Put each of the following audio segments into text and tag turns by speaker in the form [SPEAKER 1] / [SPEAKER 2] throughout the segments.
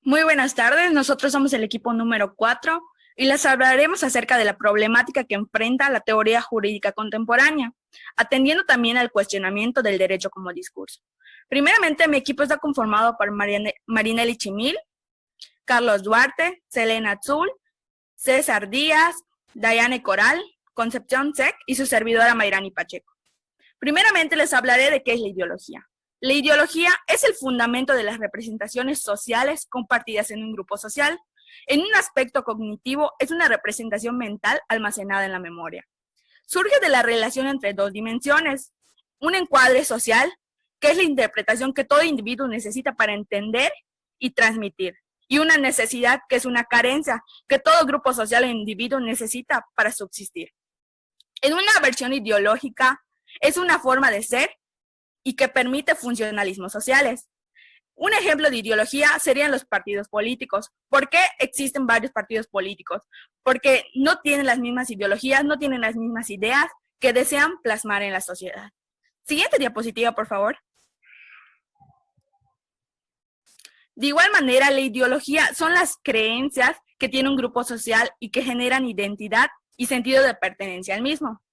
[SPEAKER 1] Muy buenas tardes, nosotros somos el equipo número 4 y les hablaremos acerca de la problemática que enfrenta la teoría jurídica contemporánea, atendiendo también al cuestionamiento del derecho como discurso. Primeramente, mi equipo está conformado por Marinelli Chimil, Carlos Duarte, Selena Azul, César Díaz, Dayane Coral, Concepción Sec y su servidora Mayrani Pacheco. Primeramente les hablaré de qué es la ideología. La ideología es el fundamento de las representaciones sociales compartidas en un grupo social. En un aspecto cognitivo, es una representación mental almacenada en la memoria. Surge de la relación entre dos dimensiones. Un encuadre social, que es la interpretación que todo individuo necesita para entender y transmitir. Y una necesidad, que es una carencia, que todo grupo social o individuo necesita para subsistir. En una versión ideológica, es una forma de ser y que permite funcionalismos sociales. Un ejemplo de ideología serían los partidos políticos. ¿Por qué existen varios partidos políticos? Porque no tienen las mismas ideologías, no tienen las mismas ideas que desean plasmar en la sociedad. Siguiente diapositiva, por favor. De igual manera, la ideología son las creencias que tiene un grupo social y que generan identidad y sentido de pertenencia al mismo.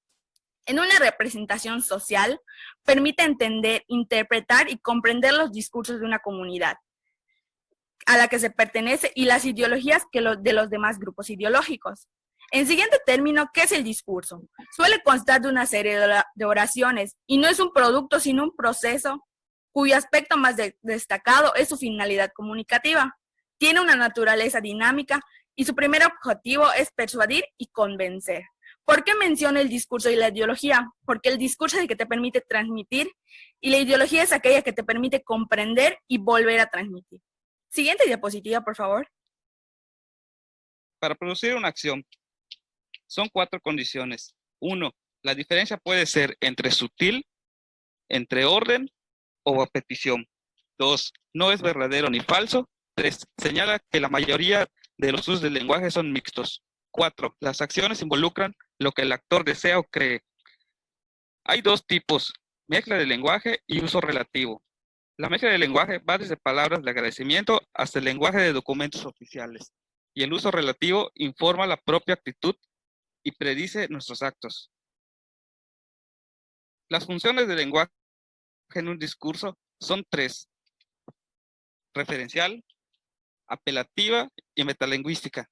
[SPEAKER 1] En una representación social, permite entender, interpretar y comprender los discursos de una comunidad a la que se pertenece y las ideologías de los demás grupos ideológicos. En siguiente término, ¿qué es el discurso? Suele constar de una serie de oraciones y no es un producto, sino un proceso cuyo aspecto más destacado es su finalidad comunicativa. Tiene una naturaleza dinámica y su primer objetivo es persuadir y convencer. ¿Por qué menciono el discurso y la ideología? Porque el discurso es el que te permite transmitir y la ideología es aquella que te permite comprender y volver a transmitir. Siguiente diapositiva, por favor.
[SPEAKER 2] Para producir una acción, son 4 condiciones. 1. La diferencia puede ser entre sutil, entre orden o a petición. 2. No es verdadero ni falso. 3. Señala que la mayoría de los usos del lenguaje son mixtos. 4. Las acciones involucran lo que el actor desea o cree. Hay 2 tipos, mezcla de lenguaje y uso relativo. La mezcla de lenguaje va desde palabras de agradecimiento hasta el lenguaje de documentos oficiales. Y el uso relativo informa la propia actitud y predice nuestros actos. Las funciones del lenguaje en un discurso son 3. Referencial, apelativa y metalingüística.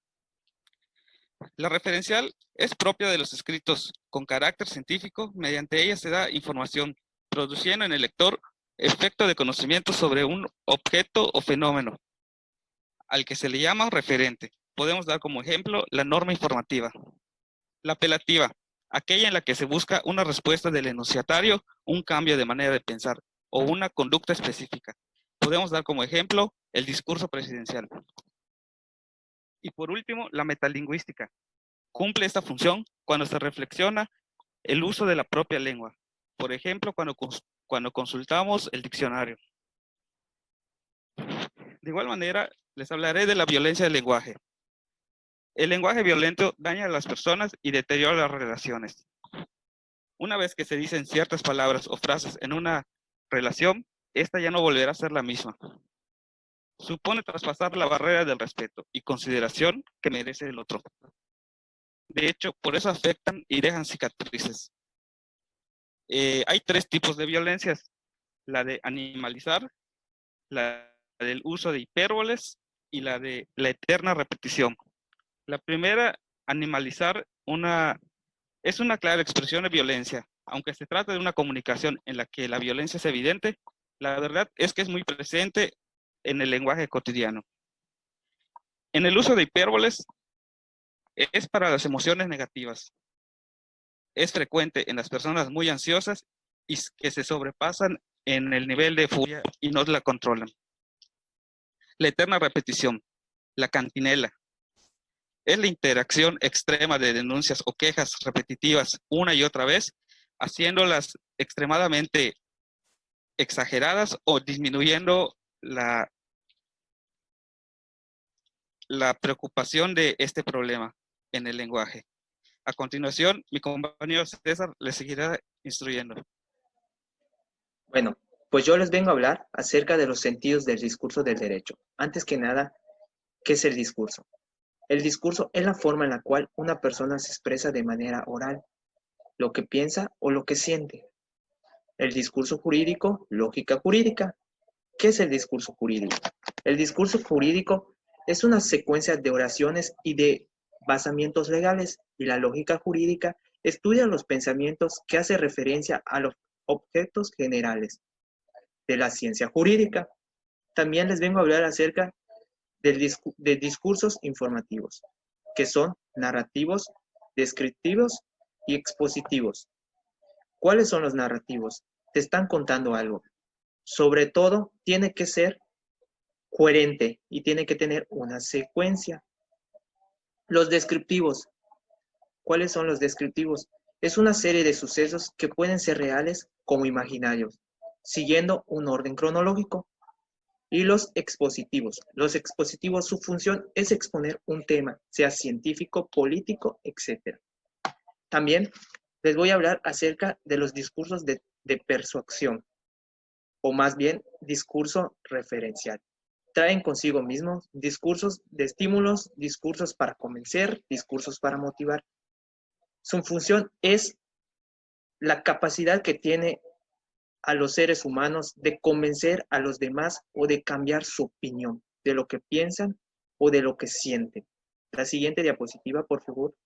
[SPEAKER 2] La referencial es propia de los escritos con carácter científico. Mediante ella se da información, produciendo en el lector efecto de conocimiento sobre un objeto o fenómeno, al que se le llama referente. Podemos dar como ejemplo la norma informativa. La apelativa, aquella en la que se busca una respuesta del enunciatario, un cambio de manera de pensar o una conducta específica. Podemos dar como ejemplo el discurso presidencial. Y por último, la metalingüística. Cumple esta función cuando se reflexiona el uso de la propia lengua. Por ejemplo, cuando consultamos el diccionario. De igual manera, les hablaré de la violencia del lenguaje. El lenguaje violento daña a las personas y deteriora las relaciones. Una vez que se dicen ciertas palabras o frases en una relación, esta ya no volverá a ser la misma. Supone traspasar la barrera del respeto y consideración que merece el otro. De hecho, por eso afectan y dejan cicatrices. Hay 3 tipos de violencias: la de animalizar, la del uso de hipérboles y la de la eterna repetición. La primera, animalizar, es una clara expresión de violencia. Aunque se trata de una comunicación en la que la violencia es evidente, la verdad es que es muy presente en el lenguaje cotidiano. En el uso de hipérboles es para las emociones negativas. Es frecuente en las personas muy ansiosas y que se sobrepasan en el nivel de furia y no la controlan. La eterna repetición, la cantinela, es la interacción extrema de denuncias o quejas repetitivas una y otra vez, haciéndolas extremadamente exageradas o disminuyendo la preocupación de este problema en el lenguaje. A continuación, mi compañero César le seguirá instruyendo.
[SPEAKER 3] Bueno, Pues yo les vengo a hablar acerca de los sentidos del discurso del derecho. Antes que nada, ¿qué es el discurso? El discurso es la forma en la cual una persona se expresa de manera oral, lo que piensa o lo que siente. El discurso jurídico, lógica jurídica. ¿Qué es el discurso jurídico? El discurso jurídico es una secuencia de oraciones y de basamientos legales, y la lógica jurídica estudia los pensamientos que hace referencia a los objetos generales de la ciencia jurídica. También les vengo a hablar acerca de discursos informativos, que son narrativos, descriptivos y expositivos. ¿Cuáles son los narrativos? Te están contando algo. Sobre todo, tiene que ser coherente y tiene que tener una secuencia. Los descriptivos. ¿Cuáles son los descriptivos? Es una serie de sucesos que pueden ser reales como imaginarios, siguiendo un orden cronológico. Y los expositivos. Los expositivos, su función es exponer un tema, sea científico, político, etc. También les voy a hablar acerca de los discursos de persuasión, o más bien discurso referencial. Traen consigo mismos discursos de estímulos, discursos para convencer, discursos para motivar. Su función es la capacidad que tiene a los seres humanos de convencer a los demás o de cambiar su opinión de lo que piensan o de lo que sienten. La siguiente diapositiva, por favor.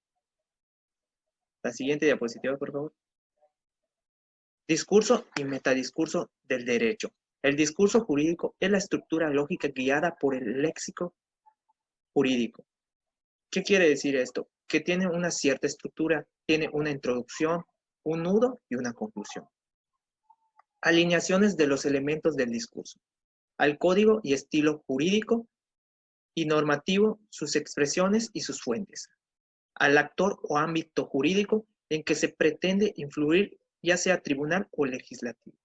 [SPEAKER 3] La siguiente diapositiva, por favor. Discurso y metadiscurso del derecho. El discurso jurídico es la estructura lógica guiada por el léxico jurídico. ¿Qué quiere decir esto? Que tiene una cierta estructura, tiene una introducción, un nudo y una conclusión. Alineaciones de los elementos del discurso. Al código y estilo jurídico y normativo, sus expresiones y sus fuentes. Al actor o ámbito jurídico en que se pretende influir, ya sea tribunal o legislativo.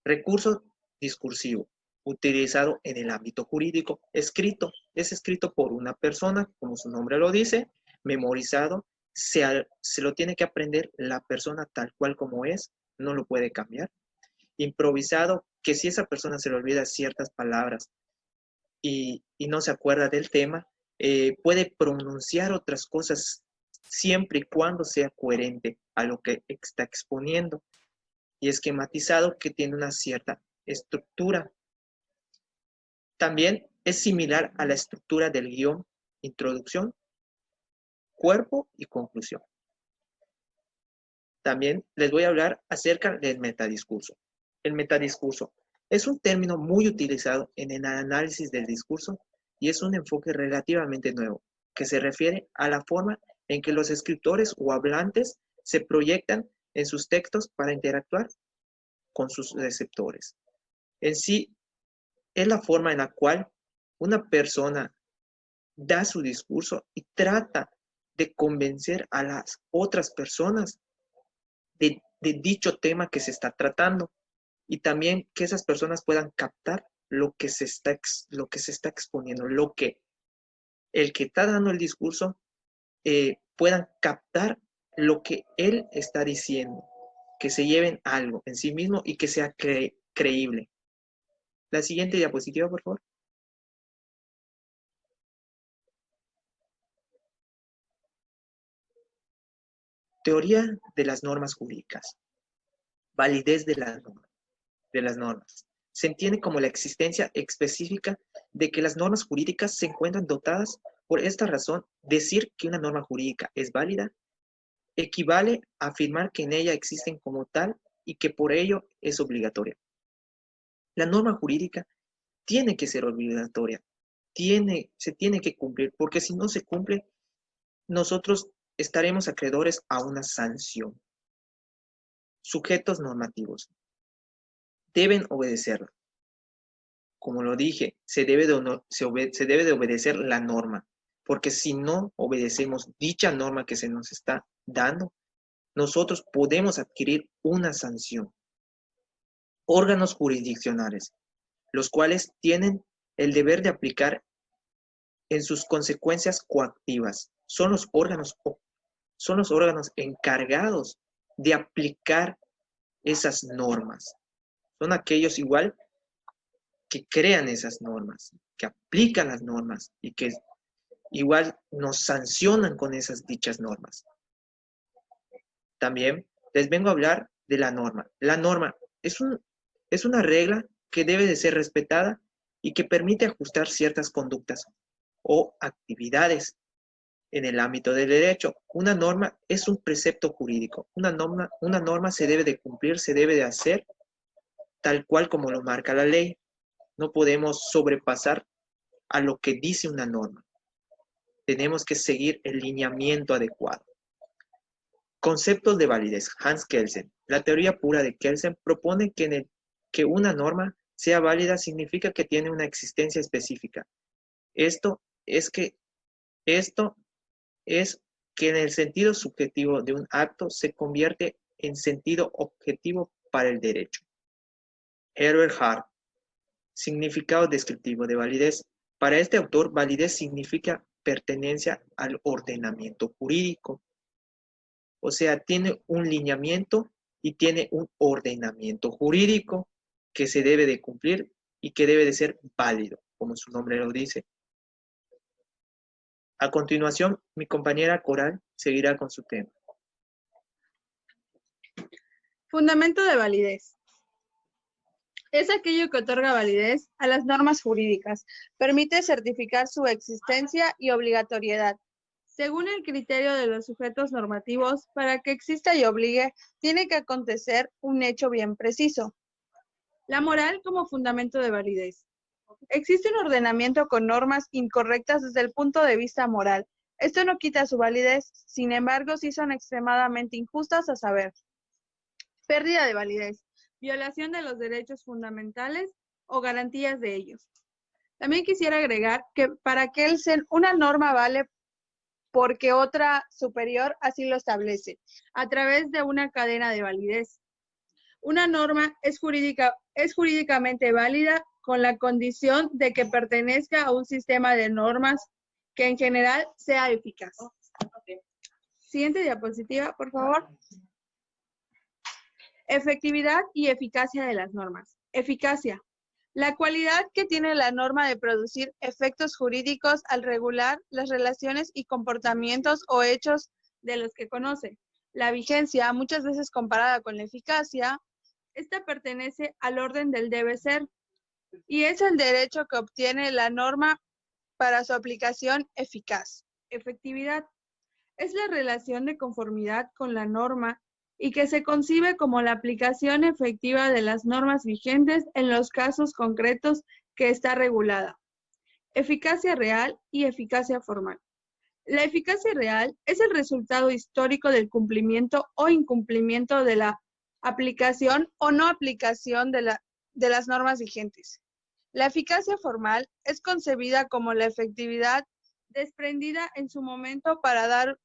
[SPEAKER 3] Recurso discursivo, utilizado en el ámbito jurídico. Escrito, es escrito por una persona, como su nombre lo dice, memorizado, se lo tiene que aprender la persona tal cual como es, no lo puede cambiar. Improvisado, que si esa persona se le olvida ciertas palabras y no se acuerda del tema, puede pronunciar otras cosas siempre y cuando sea coherente a lo que está exponiendo. Y esquematizado, que tiene una cierta estructura. También es similar a la estructura del guión: introducción, cuerpo y conclusión. También les voy a hablar acerca del metadiscurso. El metadiscurso es un término muy utilizado en el análisis del discurso y es un enfoque relativamente nuevo, que se refiere a la forma en que los escritores o hablantes se proyectan en sus textos para interactuar con sus receptores. En sí, es la forma en la cual una persona da su discurso y trata de convencer a las otras personas de dicho tema que se está tratando, y también que esas personas puedan captar lo que se está exponiendo, lo que el que está dando el discurso puedan captar lo que él está diciendo, que se lleven algo en sí mismo y que sea creíble. La siguiente diapositiva, por favor. Teoría de las normas jurídicas. Validez de las normas. Se entiende como la existencia específica de que las normas jurídicas se encuentran dotadas. Por esta razón, decir que una norma jurídica es válida equivale a afirmar que en ella existen como tal y que por ello es obligatoria. La norma jurídica tiene que ser obligatoria, se tiene que cumplir, porque si no se cumple, nosotros estaremos acreedores a una sanción. Sujetos normativos deben obedecerla. Como lo dije, se debe de obedecer la norma, porque si no obedecemos dicha norma que se nos está dando, nosotros podemos adquirir una sanción. Órganos jurisdiccionales, los cuales tienen el deber de aplicar en sus consecuencias coactivas. Son los órganos encargados de aplicar esas normas. son aquellos igual que crean esas normas, que aplican las normas y que igual nos sancionan con esas dichas normas. También les vengo a hablar de la norma. La norma es una regla que debe de ser respetada y que permite ajustar ciertas conductas o actividades en el ámbito del derecho. Una norma es un precepto jurídico. Una norma se debe de cumplir, se debe de hacer tal cual como lo marca la ley. No podemos sobrepasar a lo que dice una norma. Tenemos que seguir el lineamiento adecuado. Conceptos de validez. Hans Kelsen. La teoría pura de Kelsen propone que una norma sea válida significa que tiene una existencia específica. Esto es que en el sentido subjetivo de un acto se convierte en sentido objetivo para el derecho. Herbert Hart. Significado descriptivo de validez. Para este autor, validez significa pertenencia al ordenamiento jurídico. O sea, tiene un lineamiento y tiene un ordenamiento jurídico que se debe de cumplir y que debe de ser válido, como su nombre lo dice. A continuación, mi compañera Coral seguirá con su tema.
[SPEAKER 4] Fundamento de validez. Es aquello que otorga validez a las normas jurídicas, permite certificar su existencia y obligatoriedad. Según el criterio de los sujetos normativos, para que exista y obligue, tiene que acontecer un hecho bien preciso. La moral como fundamento de validez. Existe un ordenamiento con normas incorrectas desde el punto de vista moral. Esto no quita su validez, sin embargo, sí son extremadamente injustas, a saber. Pérdida de validez, violación de los derechos fundamentales o garantías de ellos. También quisiera agregar que para Kelsen una norma vale porque otra superior así lo establece, a través de una cadena de validez. Una norma es jurídicamente válida con la condición de que pertenezca a un sistema de normas que en general sea eficaz. Siguiente diapositiva, por favor. Efectividad y eficacia de las normas. Eficacia. La cualidad que tiene la norma de producir efectos jurídicos al regular las relaciones y comportamientos o hechos de los que conoce. La vigencia, muchas veces comparada con la eficacia, esta pertenece al orden del debe ser y es el derecho que obtiene la norma para su aplicación eficaz. Efectividad. Es la relación de conformidad con la norma y que se concibe como la aplicación efectiva de las normas vigentes en los casos concretos que está regulada. Eficacia real y eficacia formal. La eficacia real es el resultado histórico del cumplimiento o incumplimiento de la aplicación o no aplicación de las normas vigentes. La eficacia formal es concebida como la efectividad desprendida en su momento para dar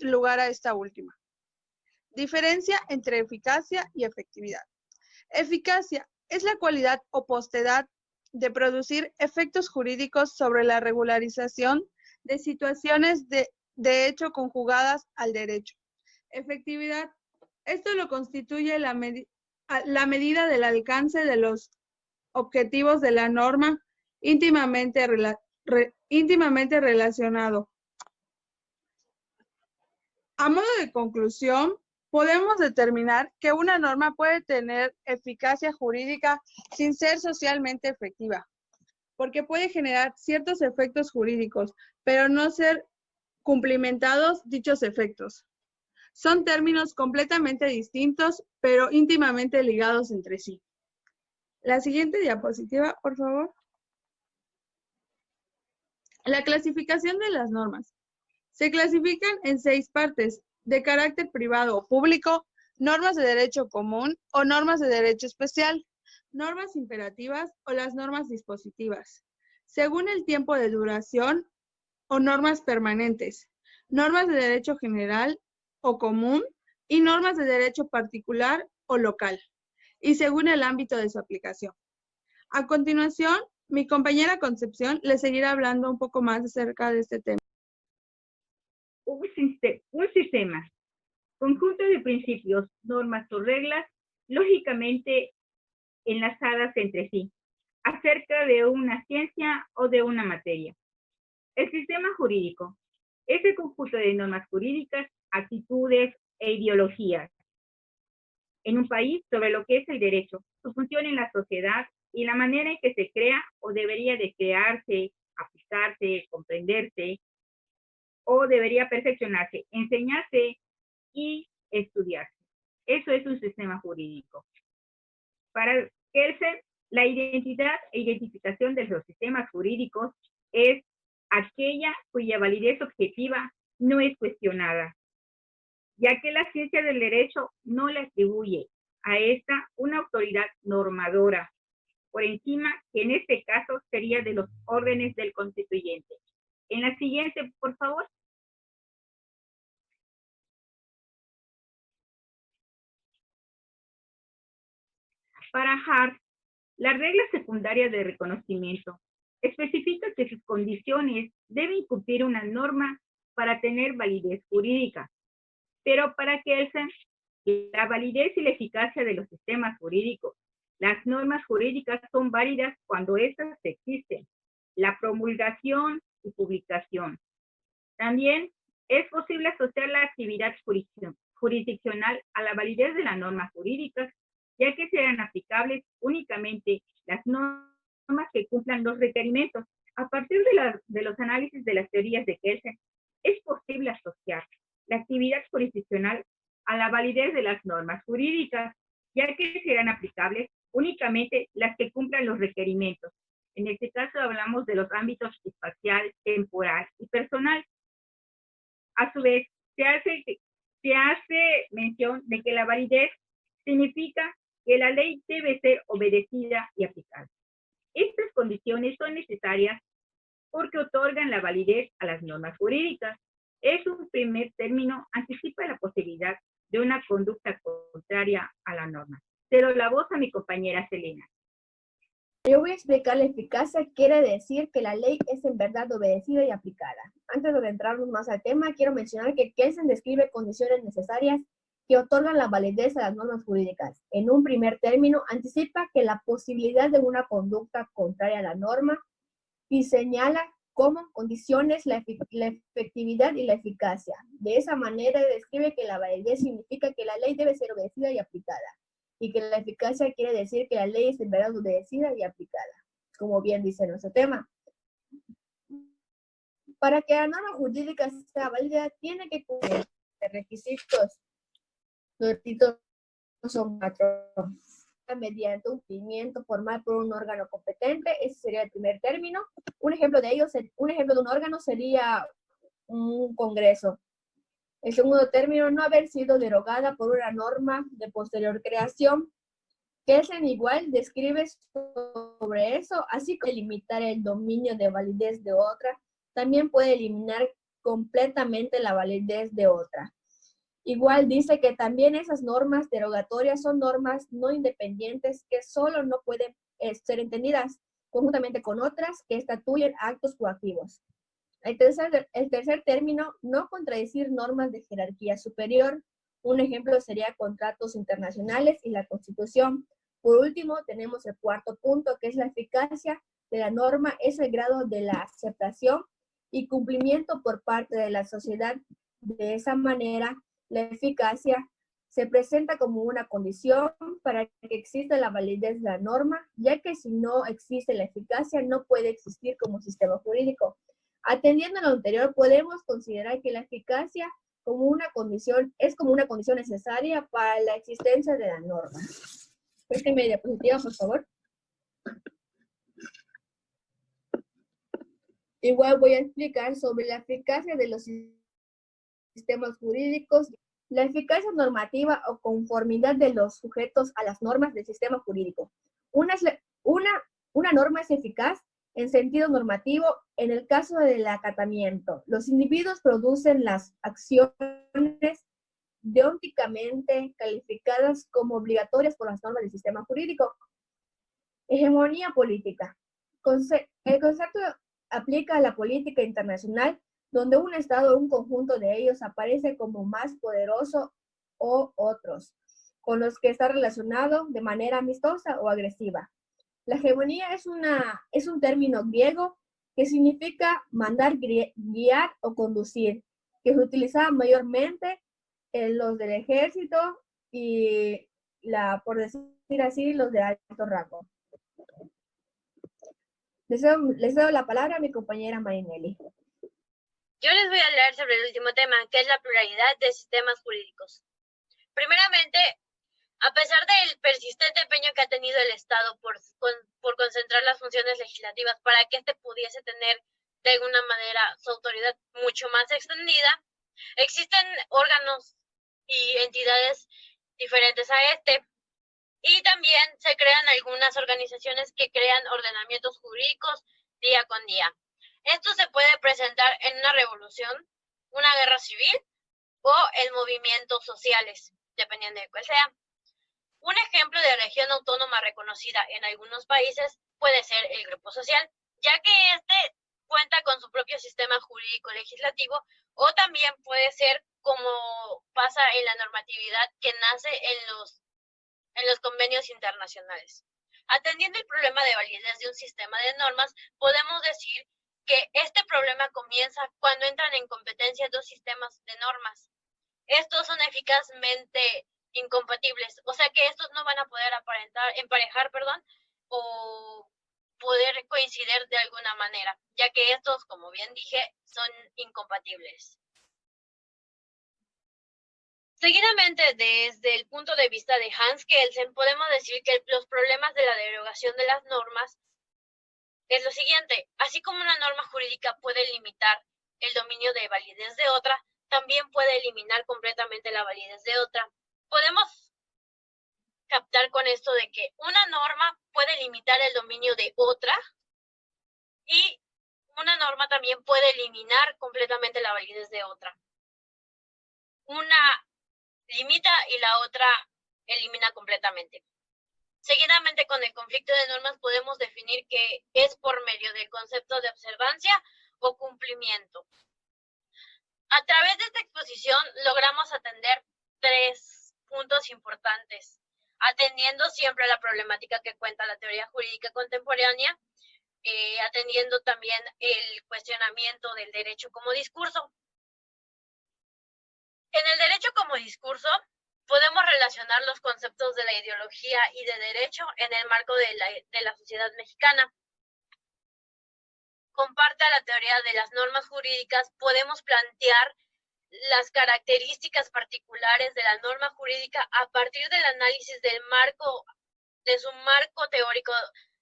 [SPEAKER 4] lugar a esta última. Diferencia entre eficacia y efectividad. Eficacia es la cualidad o potestad de producir efectos jurídicos sobre la regularización de situaciones de hecho conjugadas al derecho. Efectividad. Esto lo constituye la medida del alcance de los objetivos de la norma íntimamente relacionado. A modo de conclusión, podemos determinar que una norma puede tener eficacia jurídica sin ser socialmente efectiva, porque puede generar ciertos efectos jurídicos, pero no ser cumplimentados dichos efectos. Son términos completamente distintos, pero íntimamente ligados entre sí. La siguiente diapositiva, por favor. La clasificación de las normas. Se clasifican en 6 partes: de carácter privado o público, normas de derecho común o normas de derecho especial, normas imperativas o las normas dispositivas, según el tiempo de duración o normas permanentes, normas de derecho general o común y normas de derecho particular o local, y según el ámbito de su aplicación. A continuación, mi compañera Concepción les seguirá hablando un poco más acerca de este tema.
[SPEAKER 5] Un sistema, conjunto de principios, normas o reglas, lógicamente enlazadas entre sí, acerca de una ciencia o de una materia. El sistema jurídico es el conjunto de normas jurídicas, actitudes e ideologías en un país sobre lo que es el derecho, su función en la sociedad y la manera en que se crea o debería de crearse, aplicarse, comprenderse, o debería perfeccionarse, enseñarse y estudiarse. Eso es un sistema jurídico. Para Kelsen, la identidad e identificación de los sistemas jurídicos es aquella cuya validez objetiva no es cuestionada, ya que la ciencia del derecho no le atribuye a esta una autoridad normadora, por encima, que en este caso sería de los órdenes del constituyente. En la siguiente, por favor. Para Hart, la regla secundaria de reconocimiento especifica que sus condiciones deben cumplir una norma para tener validez jurídica. Pero para Kelsen, la validez y la eficacia de los sistemas jurídicos, las normas jurídicas son válidas cuando éstas existen, la promulgación y publicación. También es posible asociar la actividad jurisdiccional a la validez de las normas jurídicas, ya que serán aplicables únicamente las normas que cumplan los requerimientos. A partir de los análisis de las teorías de Kelsen, es posible asociar la actividad jurisdiccional a la validez de las normas jurídicas, ya que serán aplicables únicamente las que cumplan los requerimientos. En este caso hablamos de los ámbitos espacial, temporal y personal. A su vez, se hace mención de que la validez significa que la ley debe ser obedecida y aplicada. Estas condiciones son necesarias porque otorgan la validez a las normas jurídicas. Es un primer término, anticipa la posibilidad de una conducta contraria a la norma. Cedo la voz a mi compañera Selena.
[SPEAKER 6] Yo voy a explicar la eficacia. Quiere decir que la ley es en verdad obedecida y aplicada. Antes de adentrarnos más al tema, quiero mencionar que Kelsen describe condiciones necesarias que otorgan la validez a las normas jurídicas. En un primer término, anticipa que la posibilidad de una conducta contraria a la norma y señala como condiciones la efectividad y la eficacia. De esa manera describe que la validez significa que la ley debe ser obedecida y aplicada, y que la eficacia quiere decir que la ley es en verdad obedecida y aplicada, como bien dice nuestro tema. Para que la norma jurídica sea válida, tiene que cumplir requisitos. Los requisitos son 4. Mediante un cumplimiento formal por un órgano competente, ese sería el primer término. Un ejemplo de un órgano sería un congreso. El segundo término, no haber sido derogada por una norma de posterior creación. Kelsen igual describe sobre eso, así como limitar el dominio de validez de otra, también puede eliminar completamente la validez de otra. Igual dice que también esas normas derogatorias son normas no independientes que solo no pueden ser entendidas conjuntamente con otras que estatuyen actos coactivos. El tercer término, no contradecir normas de jerarquía superior. Un ejemplo sería contratos internacionales y la Constitución. Por último, tenemos el cuarto punto, que es la eficacia de la norma, es el grado de la aceptación y cumplimiento por parte de la sociedad. De esa manera, la eficacia se presenta como una condición para que exista la validez de la norma, ya que si no existe la eficacia, no puede existir como sistema jurídico. Atendiendo a lo anterior, podemos considerar que la eficacia es como una condición necesaria para la existencia de la norma. Présteme diapositiva, por favor. Igual voy a explicar sobre la eficacia de los sistemas jurídicos, la eficacia normativa o conformidad de los sujetos a las normas del sistema jurídico. Una norma es eficaz en sentido normativo en el caso del acatamiento. Los individuos producen las acciones deonticamente calificadas como obligatorias por las normas del sistema jurídico. Hegemonía política. El concepto aplica a la política internacional, donde un Estado o un conjunto de ellos aparece como más poderoso o otros. con los que está relacionado de manera amistosa o agresiva. La hegemonía es un término griego que significa mandar, guiar o conducir, que se utilizaba mayormente en los del ejército y, por decir así, los de alto rango. Les doy la palabra a mi compañera Marinelli.
[SPEAKER 7] Yo les voy a hablar sobre el último tema, que es la pluralidad de sistemas jurídicos. Primeramente, a pesar del persistente empeño que ha tenido el Estado por concentrar las funciones legislativas para que éste pudiese tener de alguna manera su autoridad mucho más extendida, existen órganos y entidades diferentes a este. Y también se crean algunas organizaciones que crean ordenamientos jurídicos día con día. Esto se puede presentar en una revolución, una guerra civil o en movimientos sociales, dependiendo de cuál sea. Un ejemplo de región autónoma reconocida en algunos países puede ser el grupo social, ya que este cuenta con su propio sistema jurídico legislativo, o también puede ser como pasa en la normatividad que nace en los convenios internacionales. Atendiendo el problema de validez de un sistema de normas, podemos decir que este problema comienza cuando entran en competencia dos sistemas de normas. Estos son eficazmente incompatibles, o sea que estos no van a poder emparejar, o poder coincidir de alguna manera, ya que estos, como bien dije, son incompatibles. Seguidamente, desde el punto de vista de Hans Kelsen, podemos decir que los problemas de la derogación de las normas es lo siguiente: así como una norma jurídica puede limitar el dominio de validez de otra, también puede eliminar completamente la validez de otra. Podemos captar con esto de que una norma puede limitar el dominio de otra y una norma también puede eliminar completamente la validez de otra. Una limita y la otra elimina completamente. Seguidamente, con el conflicto de normas podemos definir que es por medio del concepto de observancia o cumplimiento. A través de esta exposición logramos atender 3 puntos importantes, atendiendo siempre a la problemática que cuenta la teoría jurídica contemporánea, atendiendo también el cuestionamiento del derecho como discurso. En el derecho como discurso, podemos relacionar los conceptos de la ideología y de derecho en el marco de la sociedad mexicana. Comparte a la teoría de las normas jurídicas, podemos plantear las características particulares de la norma jurídica a partir del análisis de su marco teórico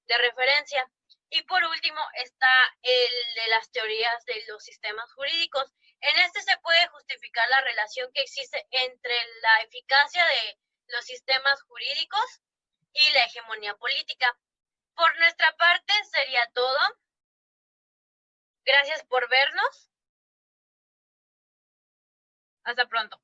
[SPEAKER 7] de referencia. Y por último está el de las teorías de los sistemas jurídicos. En este se puede justificar la relación que existe entre la eficacia de los sistemas jurídicos y la hegemonía política. Por nuestra parte sería todo. Gracias por vernos. Hasta pronto.